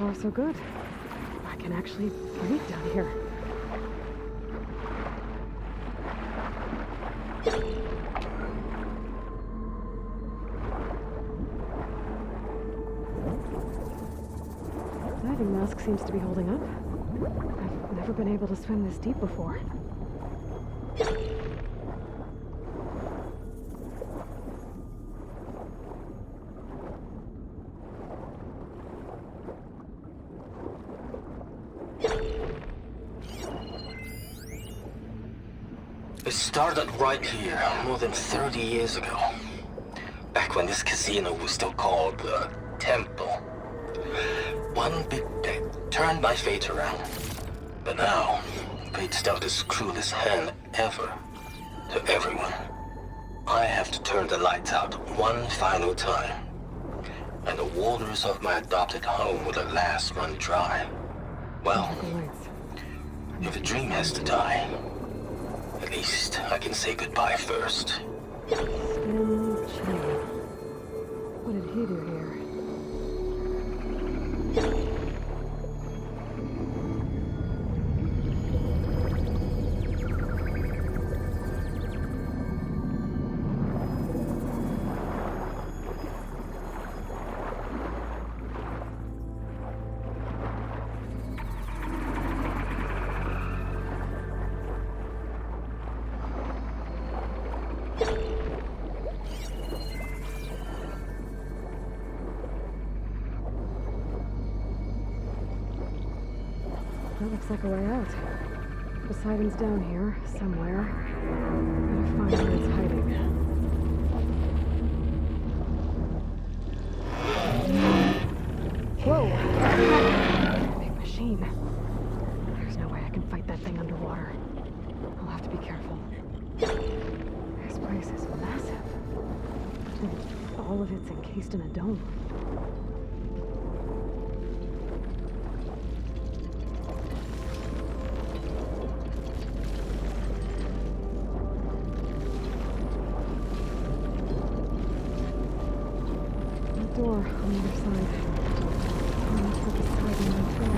far so good. I can actually breathe down here. Diving mask seems to be holding up. I've never been able to swim this deep before. It started right here, more than 30 years ago. Back when this casino was still called the Temple. One big bet turned my fate around. But now, fate's dealt its cruelest hand ever to everyone. I have to turn the lights out one final time. And the waters of my adopted home will at last run dry. Well, if a dream has to die, at least I can say goodbye first. Slim Chimney. What did he do here? That looks like a way out. Poseidon's down here, somewhere. Gotta find where it's hiding. Whoa! Big machine. There's no way I can fight that thing underwater. I'll have to be careful. This place is massive. And all of it's encased in a dome. Door on the other side. That's what the side in the floor.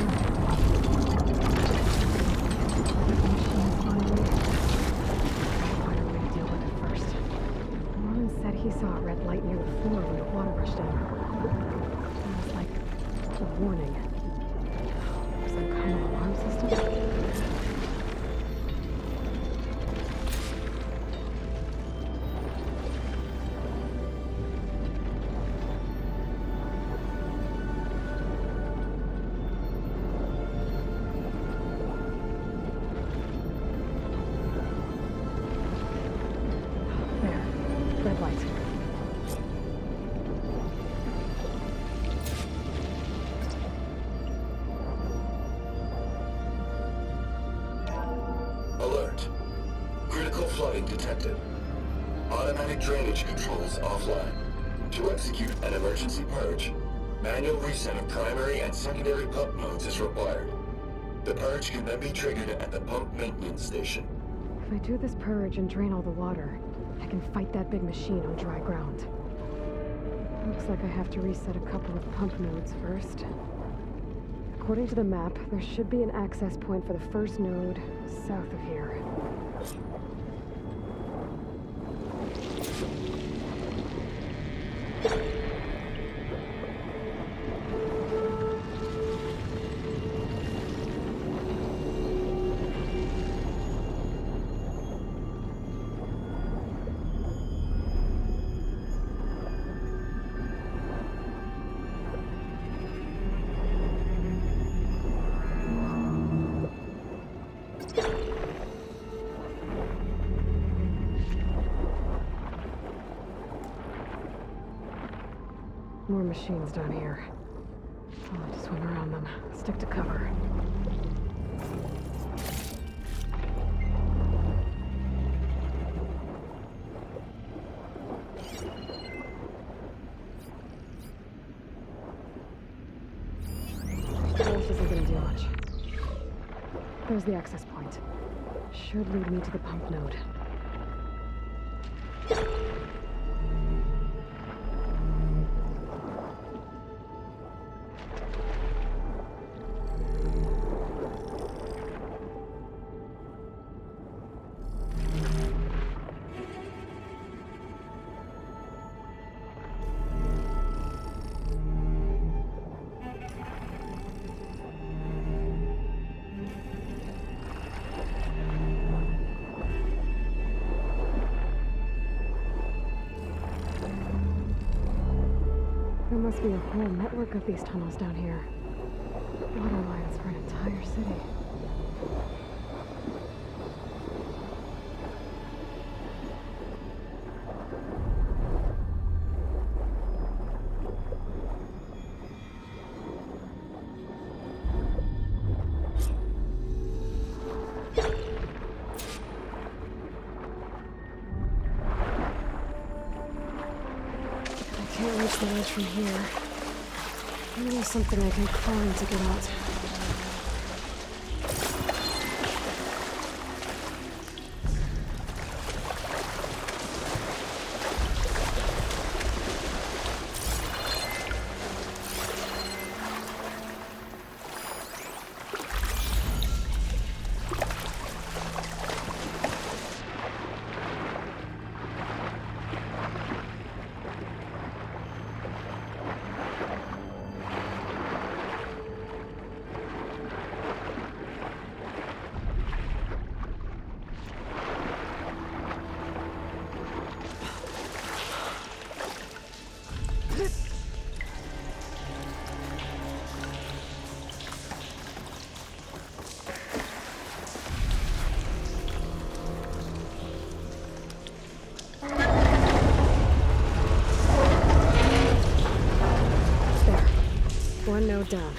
Find a way to deal with it first. Norman said he saw a red light near the floor when the water rushed in. It was like a warning. Some kind of alarm system. Red light. Alert. Critical flooding detected. Automatic drainage controls offline. To execute an emergency purge, manual reset of primary and secondary pump nodes is required. The purge can then be triggered at the pump maintenance station. If I do this purge and drain all the water, I can fight that big machine on dry ground. Looks like I have to reset a couple of pump nodes first. According to the map, there should be an access point for the first node south of here. More machines down here. I'll have to swim around them. Stick to cover. This isn't gonna do much. There's the access point. Should lead me to the pump node. must be a whole network of these tunnels down here. Water lines for an entire city. I can't reach the ledge from here. Maybe something I can climb to get out. One node down.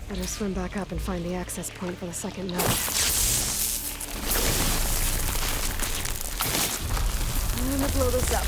Better swim back up and find the access point for the second node. I'm gonna blow this up.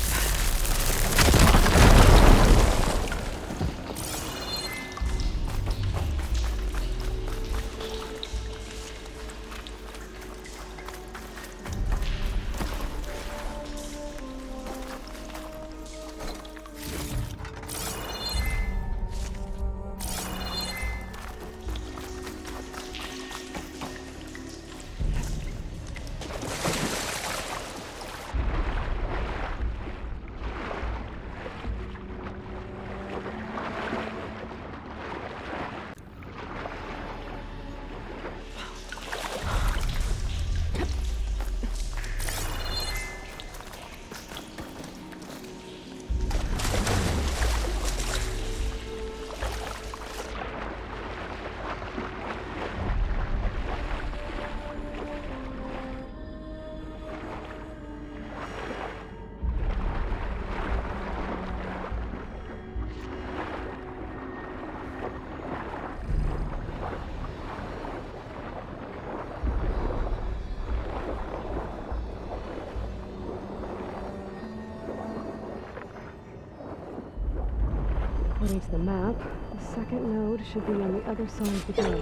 According to the map, the second node should be on the other side of the door.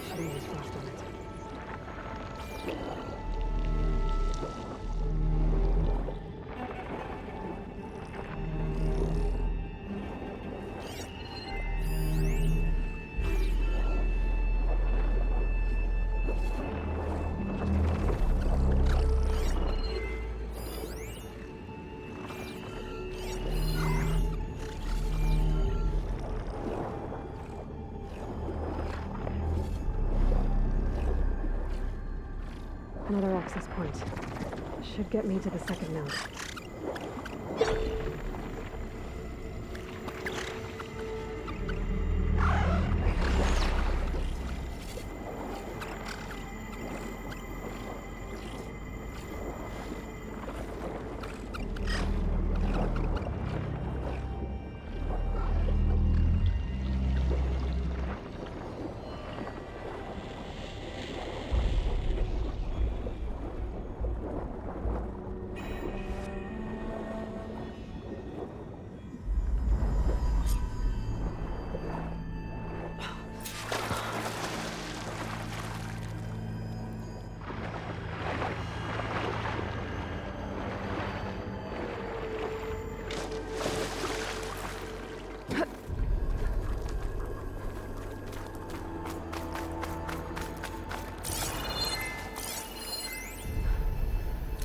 Shouldn't use flash on it. Another access point. Should get me to the second node.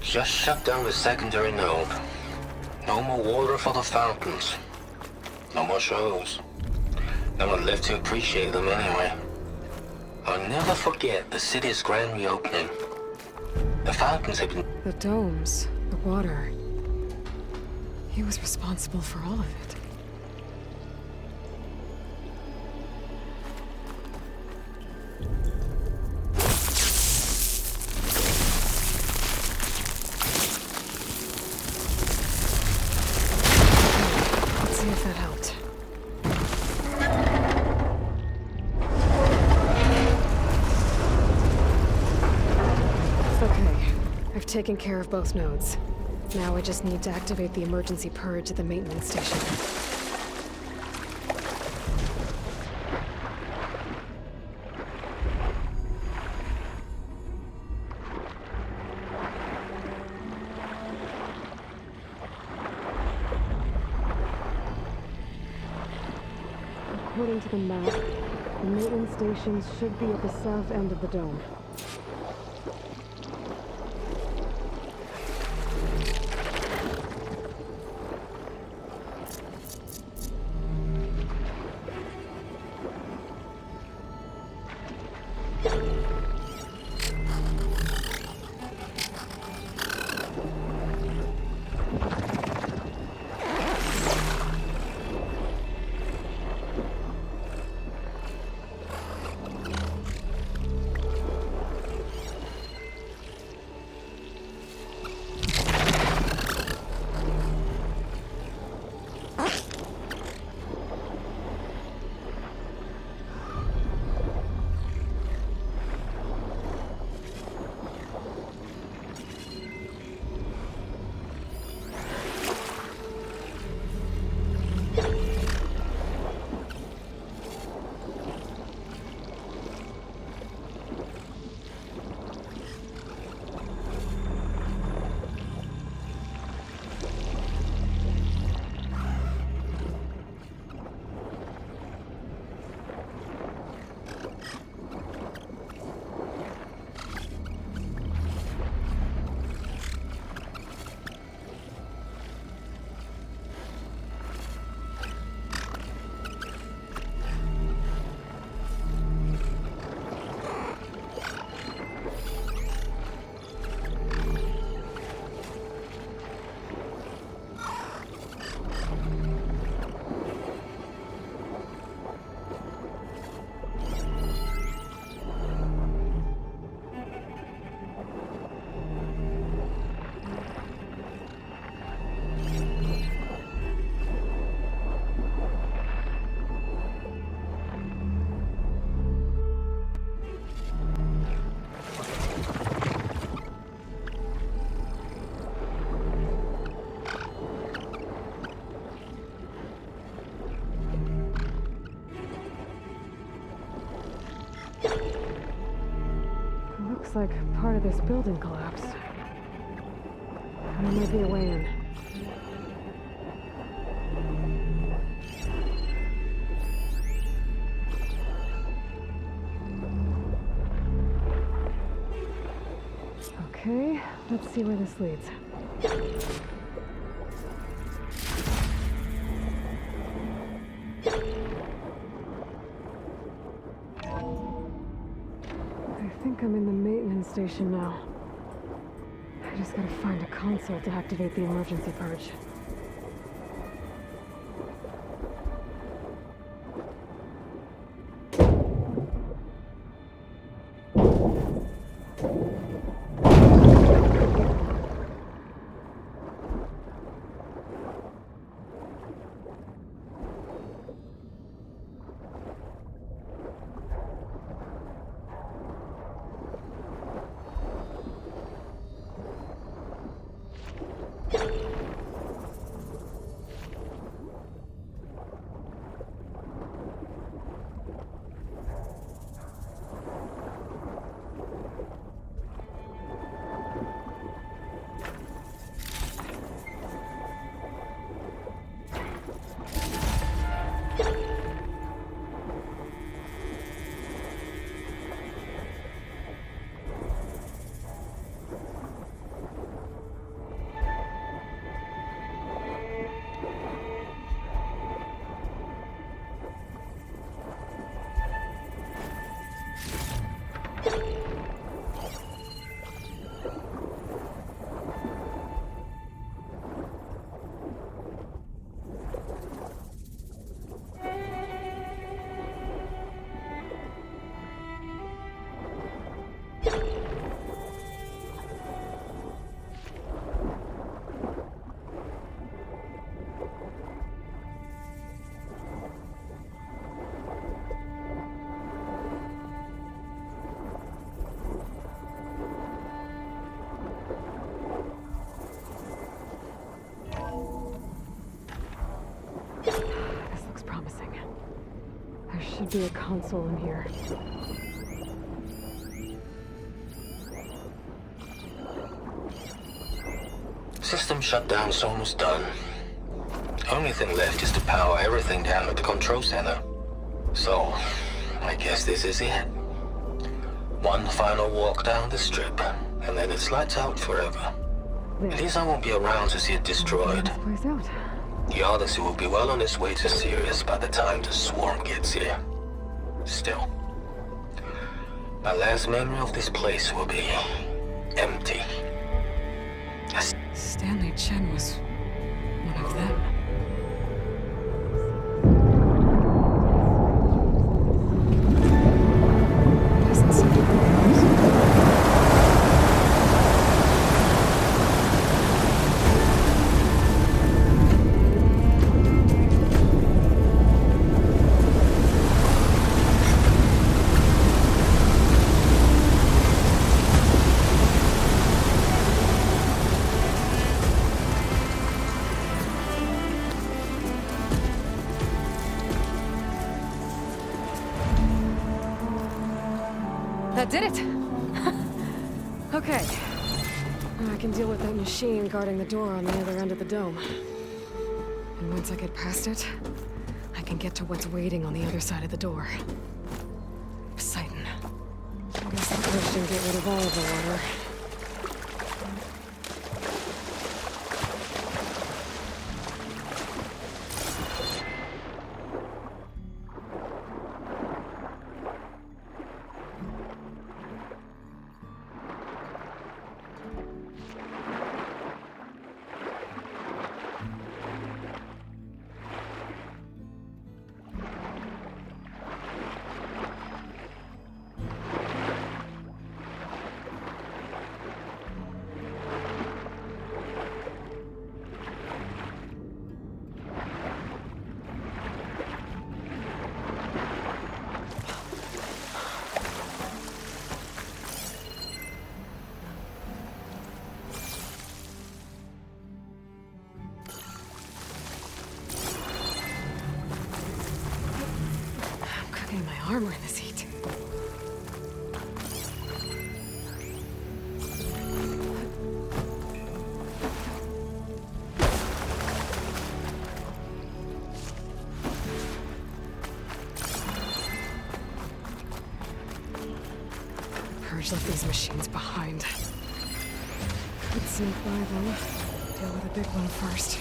Just shut down the secondary node. No more water for the fountains. No more shows. I would live to appreciate them anyway. I'll never forget the city's grand reopening. The fountains have been... The domes, the water. He was responsible for all of it. Let's see if that helped. Okay, I've taken care of both nodes. Now I just need to activate the emergency purge at the maintenance station. According to the map, the maintenance stations should be at the south end of the dome. Looks like part of this building collapsed. There might be a way in. Okay, let's see where this leads. I think I'm in the maintenance station now. I just gotta find a console to activate the emergency purge. should be a console in here. System shutdown's almost done. Only thing left is to power everything down at the control center. So, I guess this is it. One final walk down the strip, and then it's lights out forever. There. At least I won't be around to see it destroyed. This place out. The Odyssey will be well on its way to Sirius by the time the swarm gets here. Still, my last memory of this place will be empty. Stanley Chen was one of them. Doesn't seem to be That did it! Okay. Now I can deal with that machine guarding the door on the other end of the dome. And once I get past it, I can get to what's waiting on the other side of the door. Poseidon. I guess the push didn't get rid of all of the water. My armor in this heat. Purge left these machines behind. Could sneak by them. Deal with the big one first.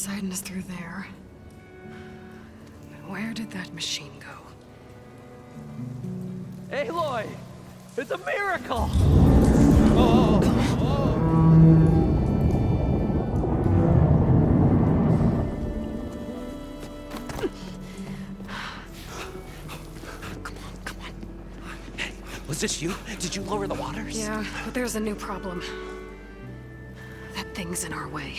Poseidon is through there. Where did that machine go? Aloy! It's a miracle! Come on. Hey, was this you? Did you lower the waters? Yeah, but there's a new problem. That thing's in our way.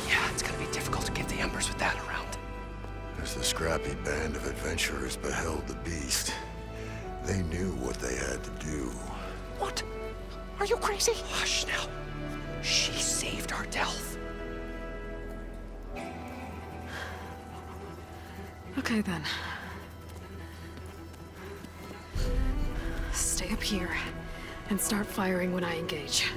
Yeah, it's gonna be difficult to get the embers with that around. As the scrappy band of adventurers beheld the beast, they knew what they had to do. What? Are you crazy? Hush now. She saved our Delph. Okay then. Stay up here and start firing when I engage.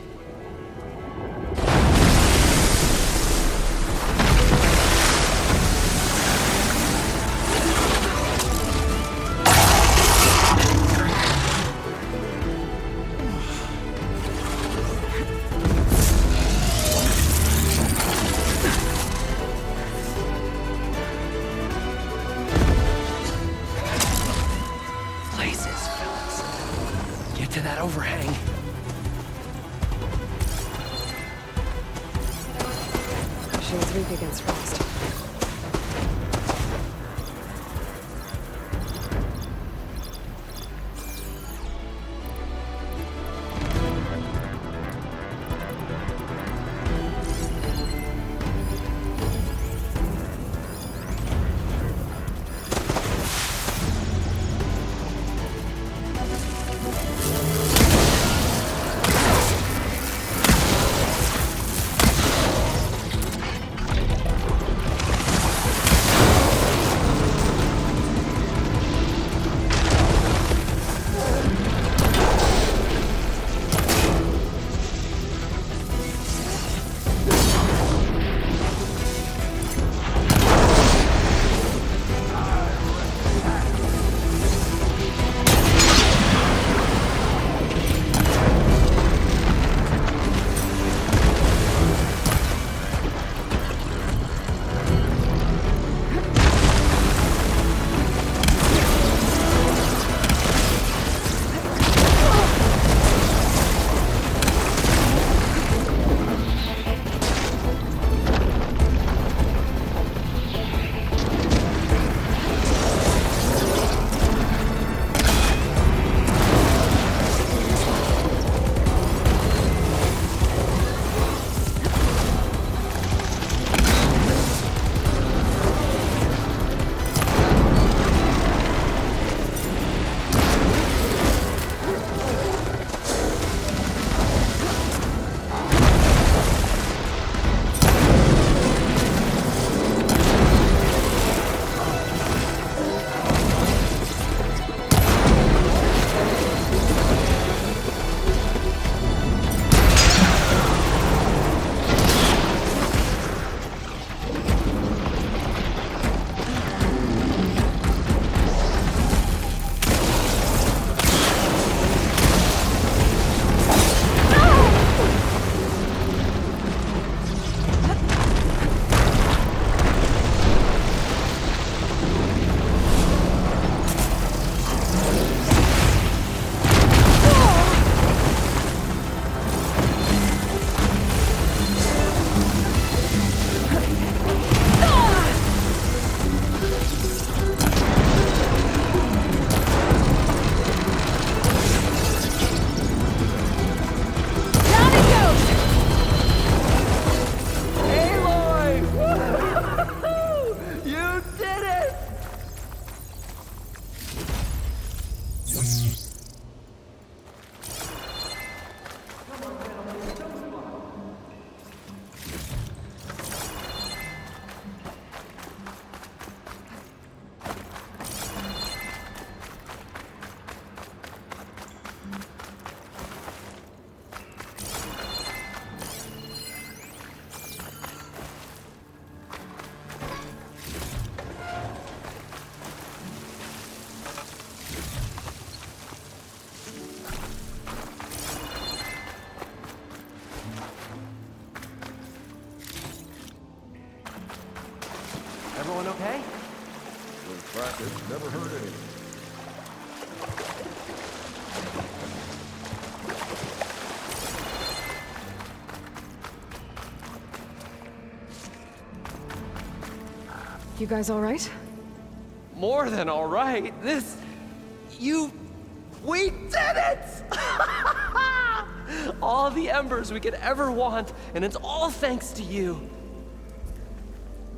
Blazes, fellas. Get to that overhang. Machine's weak against frost. Everyone okay? Little crackers never heard anything. You guys all right? More than all right. We did it! All the embers we could ever want, and it's all thanks to you.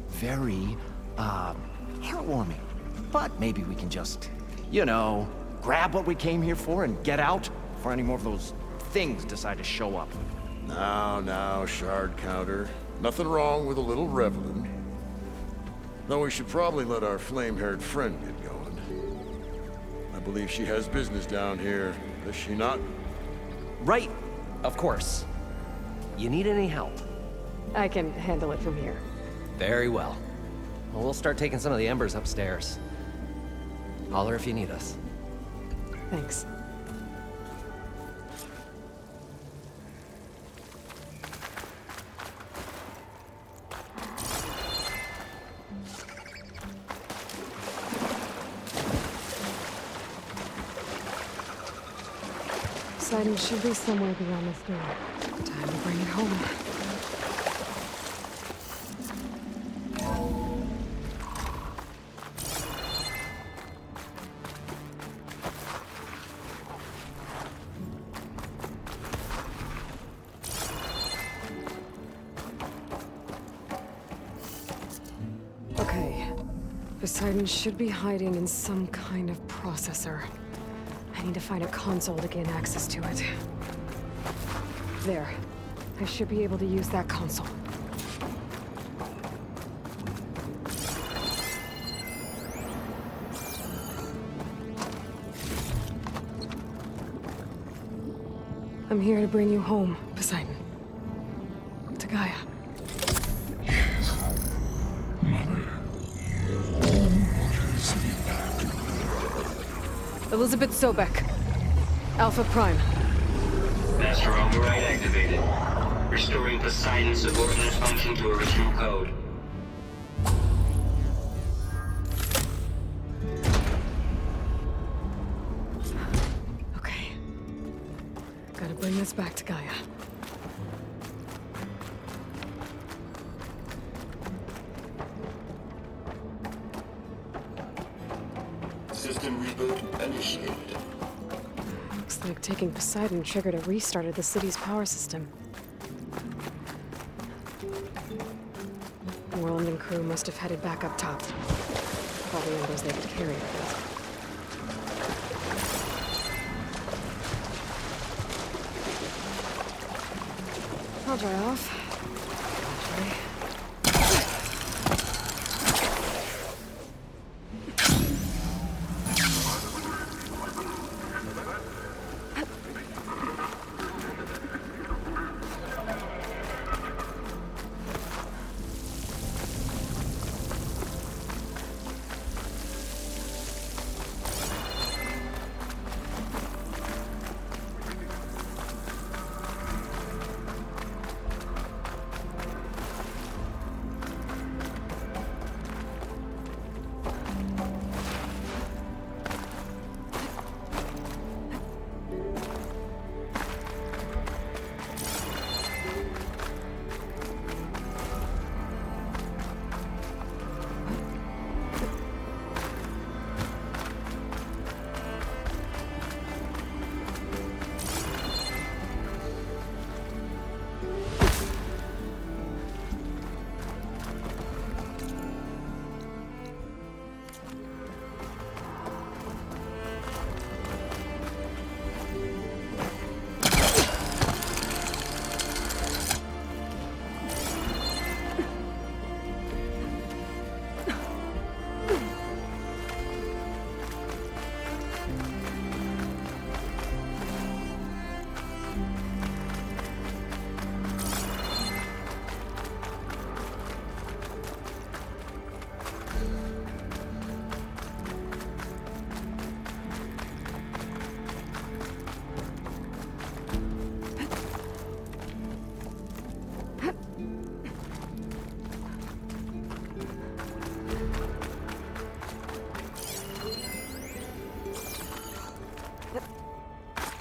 Very, heartwarming. But maybe we can just, grab what we came here for and get out before any more of those things decide to show up. Now, Shard Counter. Nothing wrong with a little reveling. Though we should probably let our flame-haired friend get going. I believe she has business down here, does she not? Right, of course. You need any help? I can handle it from here. Very well. Well, we'll start taking some of the embers upstairs. Holler if you need us. Thanks. Poseidon should be somewhere beyond this door. Time to bring it home. Okay. Poseidon should be hiding in some kind of processor. I need to find a console to gain access to it. There. I should be able to use that console. I'm here to bring you home, Poseidon. To Gaia. Elizabeth Sobek. Alpha Prime. Master override activated. Restoring Poseidon's subordinate function to original code. Okay. Gotta bring this back to Gaia. System reboot initiated. Looks like taking Poseidon triggered a restart of the city's power system. Worland and crew must have headed back up top. All the embers they could carry, I guess. I'll dry off. Actually.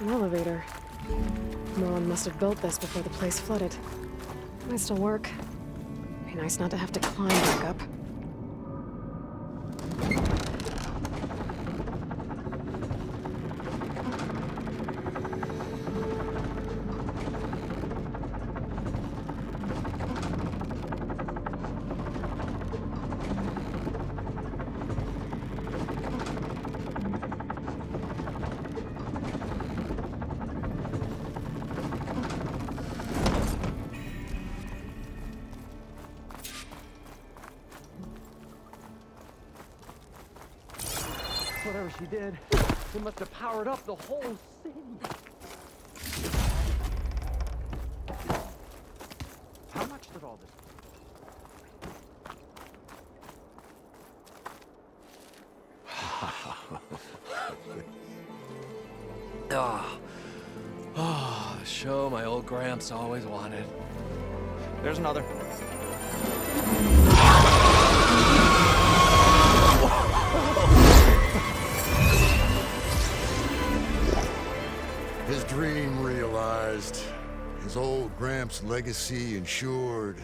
An elevator. Merlin must have built this before the place flooded. Might still work. Be nice not to have to climb back up. Whatever she did, it must have powered up the whole city. How much did all this? The show my old Gramps always wanted. There's another. His dream realized, his old Gramps' legacy ensured.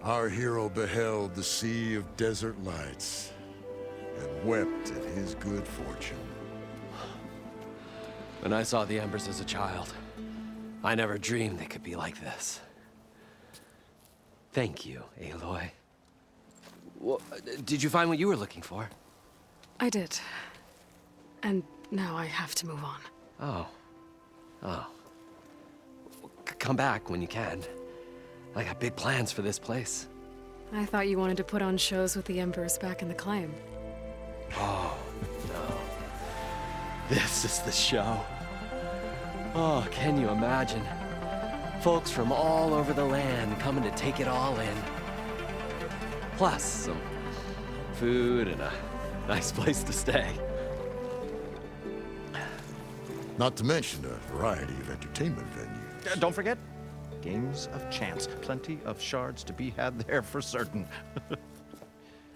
Our hero beheld the sea of desert lights and wept at his good fortune. When I saw the embers as a child, I never dreamed they could be like this. Thank you, Aloy. Well, did you find what you were looking for? I did. And now I have to move on. Oh. Oh. Come back when you can. I got big plans for this place. I thought you wanted to put on shows with the Embers back in the Claim. Oh, no. This is the show. Oh, can you imagine? Folks from all over the land coming to take it all in. Plus, some food and a nice place to stay. Not to mention a variety of entertainment venues. Don't forget, games of chance. Plenty of shards to be had there for certain.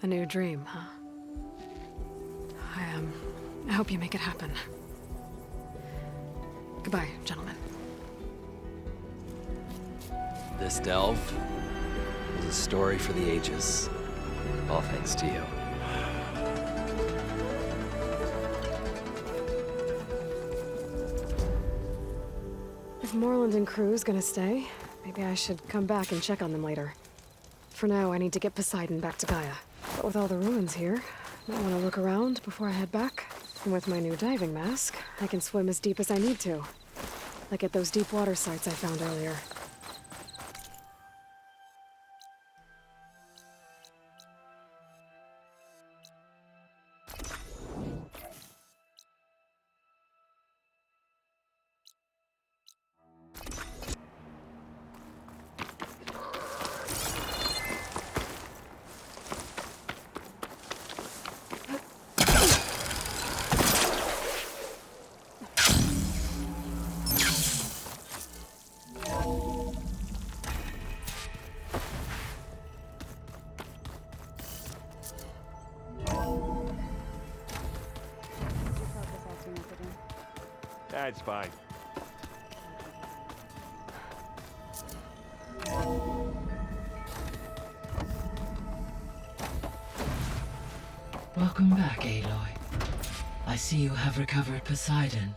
A new dream, huh? I hope you make it happen. Goodbye, gentlemen. This delve is a story for the ages. All thanks to you. If Moreland and crew's gonna stay, maybe I should come back and check on them later. For now, I need to get Poseidon back to Gaia. But with all the ruins here, might want to look around before I head back. And with my new diving mask, I can swim as deep as I need to. Like at those deep water sites I found earlier. That's fine. Welcome back, Aloy. I see you have recovered Poseidon.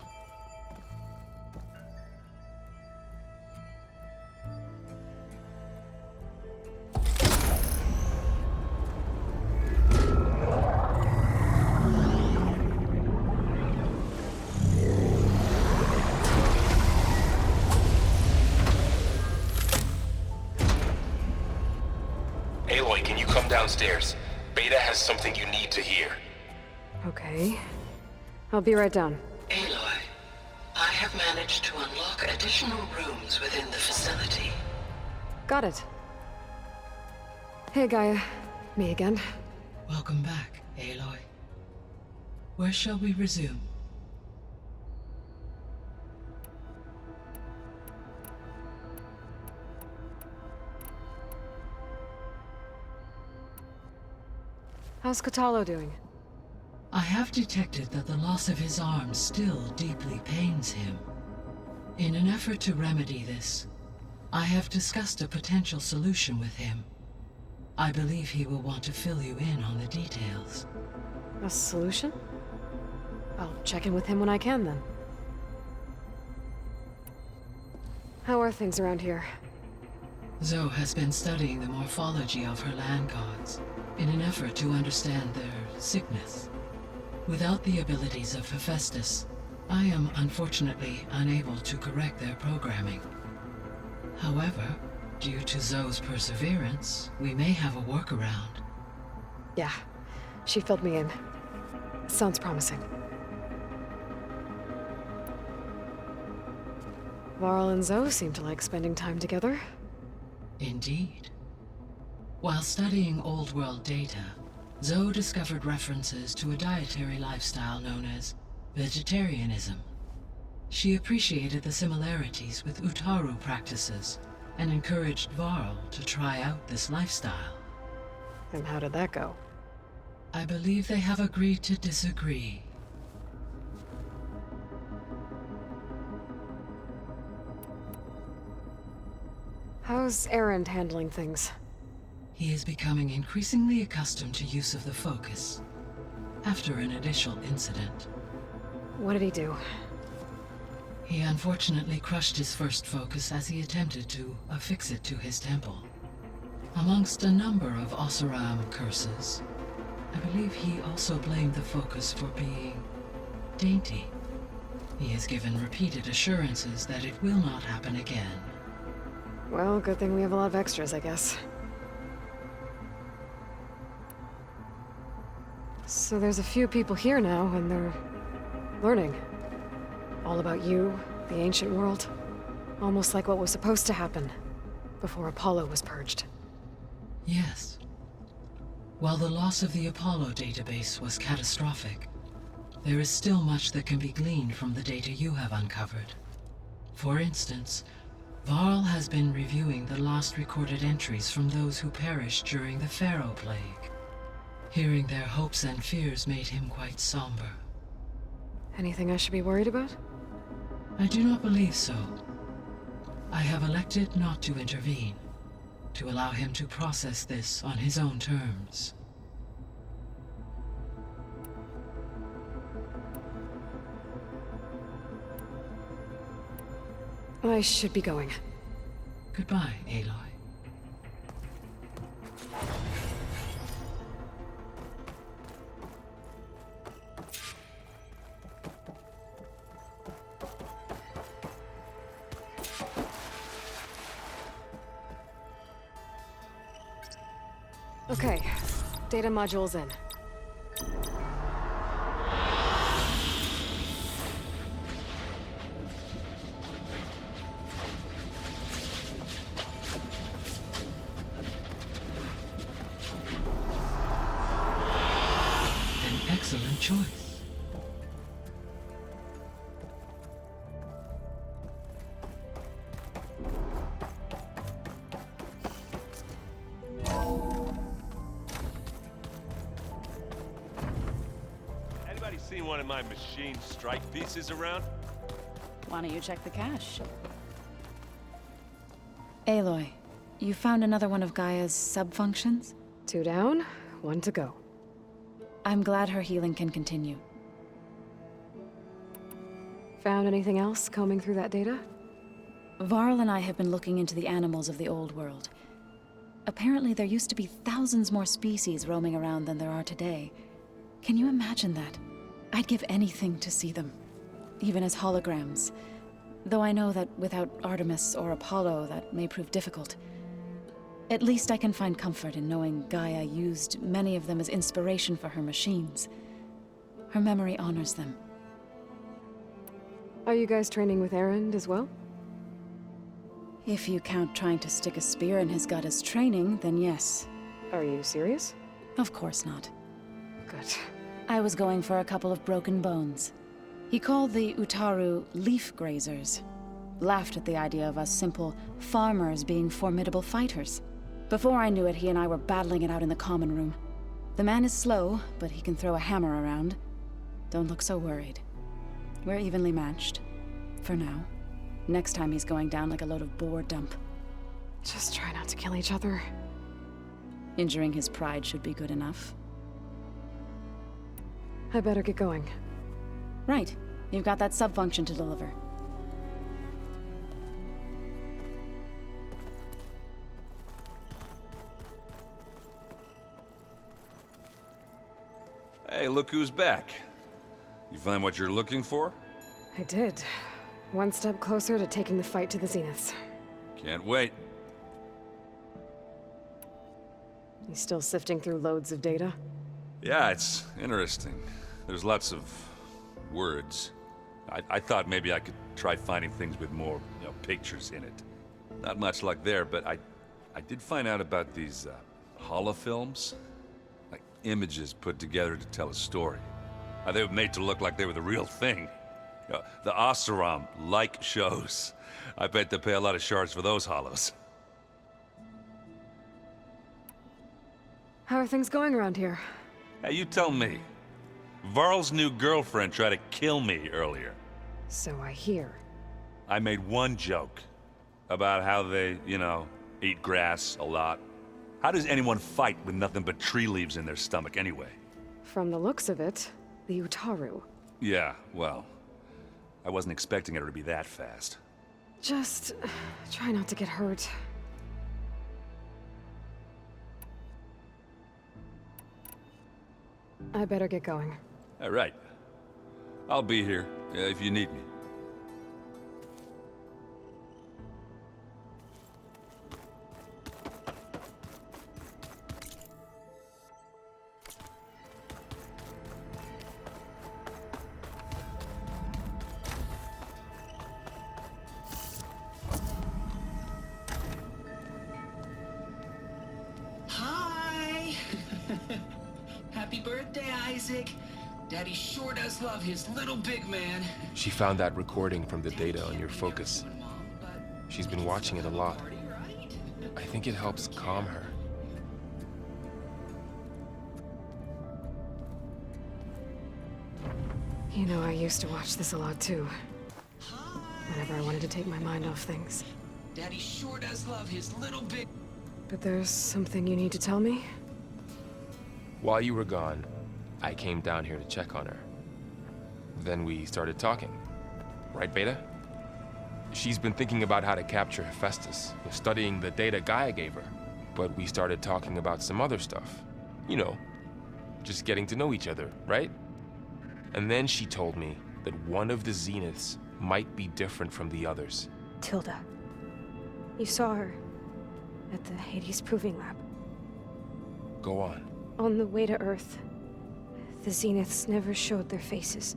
Aloy, can you come downstairs? Beta has something you need to hear. Okay. I'll be right down. Aloy, I have managed to unlock additional rooms within the facility. Got it. Hey, Gaia. Me again. Welcome back, Aloy. Where shall we resume? How's Kotallo doing? I have detected that the loss of his arm still deeply pains him. In an effort to remedy this, I have discussed a potential solution with him. I believe he will want to fill you in on the details. A solution? I'll check in with him when I can, then. How are things around here? Zoe has been studying the morphology of her land gods in an effort to understand their sickness. Without the abilities of Hephaestus, I am unfortunately unable to correct their programming. However, due to Zoe's perseverance, we may have a workaround. Yeah, she filled me in. Sounds promising. Varl and Zoe seem to like spending time together. Indeed. While studying Old World data, Zoe discovered references to a dietary lifestyle known as vegetarianism. She appreciated the similarities with Utaru practices and encouraged Varl to try out this lifestyle. And how did that go? I believe they have agreed to disagree. How's Erend handling things? He is becoming increasingly accustomed to use of the focus, after an initial incident. What did he do? He unfortunately crushed his first focus as he attempted to affix it to his temple. Amongst a number of Oseram curses, I believe he also blamed the focus for being dainty. He has given repeated assurances that it will not happen again. Well, good thing we have a lot of extras, I guess. So there's a few people here now, and they're learning. All about you, the ancient world. Almost like what was supposed to happen before Apollo was purged. Yes. While the loss of the Apollo database was catastrophic, there is still much that can be gleaned from the data you have uncovered. For instance, Varl has been reviewing the last recorded entries from those who perished during the Pharaoh Plague. Hearing their hopes and fears made him quite somber. Anything I should be worried about? I do not believe so. I have elected not to intervene, to allow him to process this on his own terms. I should be going. Goodbye, Aloy. Okay, data module's in. An excellent choice. Seen one of my machine strike pieces around? Why don't you check the cache? Aloy, you found another one of Gaia's sub-functions? 2 down, 1 to go. I'm glad her healing can continue. Found anything else combing through that data? Varl and I have been looking into the animals of the old world. Apparently there used to be thousands more species roaming around than there are today. Can you imagine that? I'd give anything to see them, even as holograms. Though I know that without Artemis or Apollo, that may prove difficult. At least I can find comfort in knowing Gaia used many of them as inspiration for her machines. Her memory honors them. Are you guys training with Erend as well? If you count trying to stick a spear in his gut as training, then yes. Are you serious? Of course not. Good. I was going for a couple of broken bones. He called the Utaru leaf grazers. Laughed at the idea of us simple farmers being formidable fighters. Before I knew it, he and I were battling it out in the common room. The man is slow, but he can throw a hammer around. Don't look so worried. We're evenly matched. For now. Next time he's going down like a load of boar dump. Just try not to kill each other. Injuring his pride should be good enough. I better get going. Right. You've got that sub-function to deliver. Hey, look who's back. You find what you're looking for? I did. One step closer to taking the fight to the Zeniths. Can't wait. You still sifting through loads of data? Yeah, it's interesting. There's lots of words. I thought maybe I could try finding things with more, pictures in it. Not much luck there, but I did find out about these holofilms. Like images put together to tell a story. They were made to look like they were the real thing. The Oseram like shows. I bet they pay a lot of shards for those hollows. How are things going around here? Hey, you tell me. Varl's new girlfriend tried to kill me earlier. So I hear. I made one joke about how they, eat grass a lot. How does anyone fight with nothing but tree leaves in their stomach anyway? From the looks of it, the Utaru. Yeah, well, I wasn't expecting her to be that fast. Just try not to get hurt. I better get going. All right. I'll be here if you need me. Hi! Happy birthday, Isaac. Daddy sure does love his little big man. She found that recording from the data on your focus. She's been watching it a lot. I think it helps calm her. You know, I used to watch this a lot too. Whenever I wanted to take my mind off things. Daddy sure does love his little big... But there's something you need to tell me? While you were gone, I came down here to check on her. Then we started talking. Right, Beta? She's been thinking about how to capture Hephaestus, studying the data Gaia gave her. But we started talking about some other stuff. Just getting to know each other, right? And then she told me that one of the Zeniths might be different from the others. Tilda. You saw her at the Hades Proving Lab. Go on. On the way to Earth, the Zeniths never showed their faces.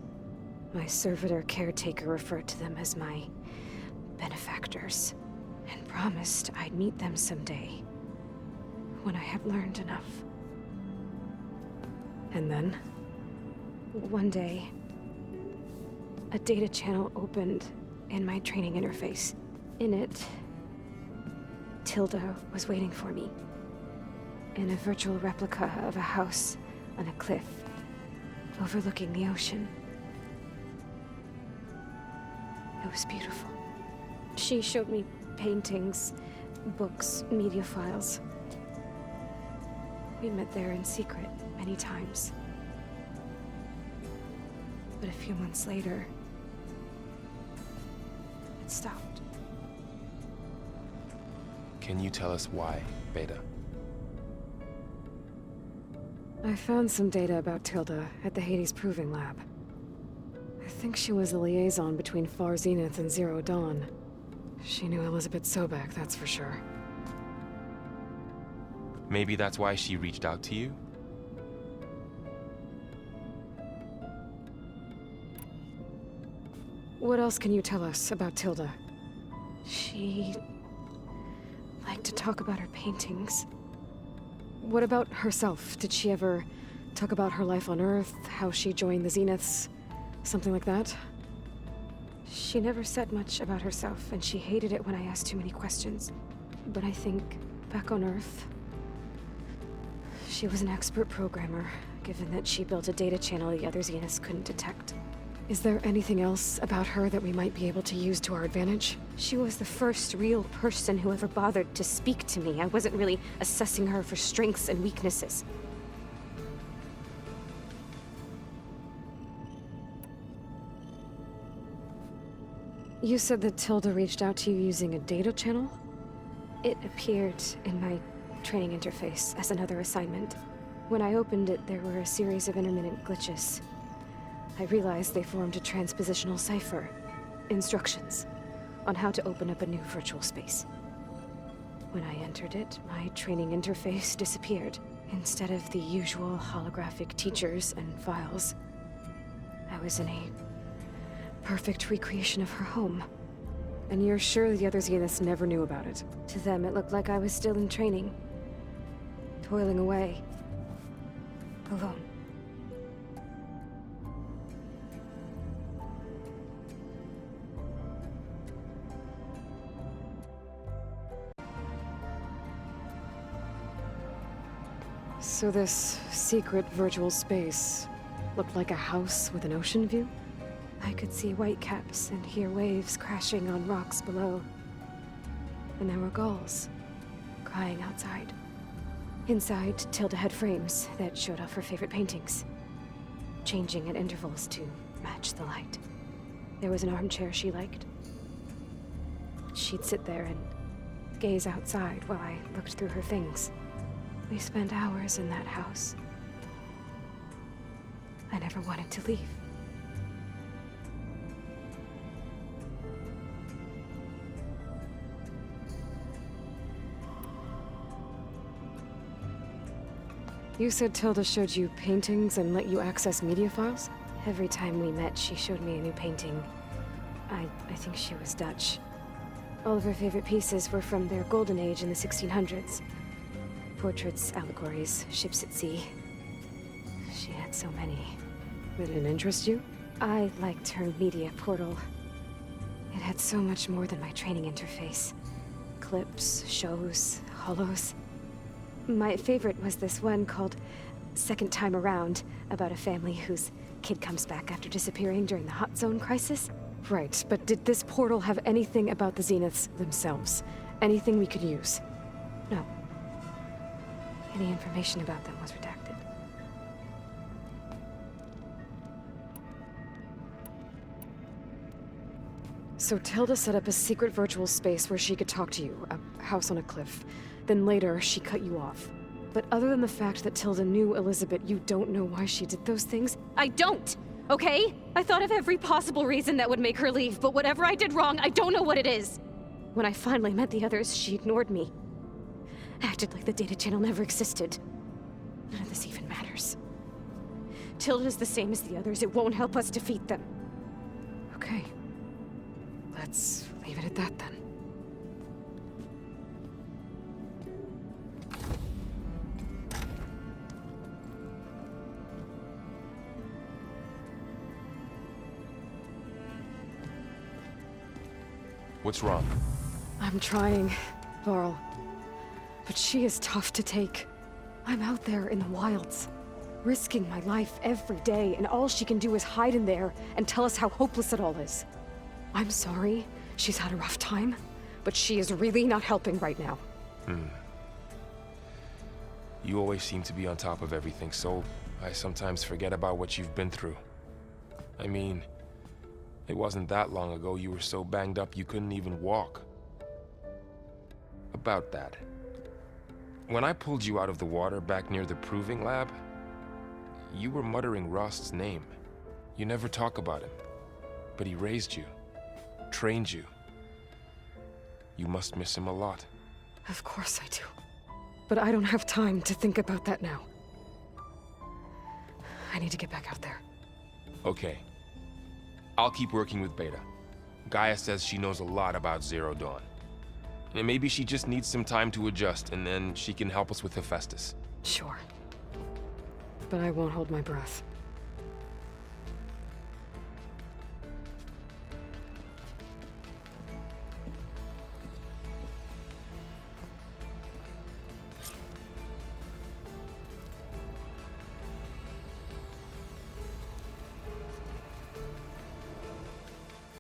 My servitor caretaker referred to them as my benefactors, and promised I'd meet them someday, when I have learned enough. And then, one day, a data channel opened in my training interface. In it, Tilda was waiting for me. In a virtual replica of a house on a cliff, overlooking the ocean. It was beautiful. She showed me paintings, books, media files. We met there in secret many times. But a few months later, it stopped. Can you tell us why, Beta? I found some data about Tilda at the Hades Proving Lab. I think she was a liaison between Far Zenith and Zero Dawn. She knew Elizabeth Sobek, that's for sure. Maybe that's why she reached out to you? What else can you tell us about Tilda? She liked to talk about her paintings. What about herself? Did she ever talk about her life on Earth, how she joined the Zeniths, something like that? She never said much about herself, and she hated it when I asked too many questions. But I think, back on Earth, she was an expert programmer, given that she built a data channel the other Zeniths couldn't detect. Is there anything else about her that we might be able to use to our advantage? She was the first real person who ever bothered to speak to me. I wasn't really assessing her for strengths and weaknesses. You said that Tilda reached out to you using a data channel? It appeared in my training interface as another assignment. When I opened it, there were a series of intermittent glitches. I realized they formed a transpositional cipher. Instructions on how to open up a new virtual space. When I entered it, my training interface disappeared. Instead of the usual holographic teachers and files, I was in a perfect recreation of her home. And you're sure the other Zeniths never knew about it? To them, it looked like I was still in training. Toiling away. Alone. So this secret virtual space looked like a house with an ocean view? I could see whitecaps and hear waves crashing on rocks below. And there were gulls crying outside. Inside, Tilda had frames that showed off her favorite paintings, changing at intervals to match the light. There was an armchair she liked. She'd sit there and gaze outside while I looked through her things. We spent hours in that house. I never wanted to leave. You said Tilda showed you paintings and let you access media files? Every time we met, she showed me a new painting. I think she was Dutch. All of her favorite pieces were from their golden age in the 1600s. Portraits, allegories, ships at sea. She had so many. Did it interest you? I liked her media portal. It had so much more than my training interface. Clips, shows, holos. My favorite was this one called Second Time Around, about a family whose kid comes back after disappearing during the Hot Zone crisis. Right, but did this portal have anything about the Zeniths themselves? Anything we could use? No. Any information about them was redacted. So Tilda set up a secret virtual space where she could talk to you, a house on a cliff. Then later, she cut you off. But other than the fact that Tilda knew Elizabeth, you don't know why she did those things? I don't! Okay? I thought of every possible reason that would make her leave, but whatever I did wrong, I don't know what it is. When I finally met the others, she ignored me. Acted like the data channel never existed. None of this even matters. Tilda's the same as the others. It won't help us defeat them. Okay. Let's leave it at that then. What's wrong? I'm trying, Varl. But she is tough to take. I'm out there in the wilds, risking my life every day, and all she can do is hide in there and tell us how hopeless it all is. I'm sorry she's had a rough time, but she is really not helping right now. You always seem to be on top of everything, so I sometimes forget about what you've been through. I mean, it wasn't that long ago you were so banged up you couldn't even walk. About that. When I pulled you out of the water back near the proving lab, you were muttering Rost's name. You never talk about him, but he raised you, trained you. You must miss him a lot. Of course I do. But I don't have time to think about that now. I need to get back out there. Okay. I'll keep working with Beta. Gaia says she knows a lot about Zero Dawn. And maybe she just needs some time to adjust, and then she can help us with Hephaestus. Sure. But I won't hold my breath.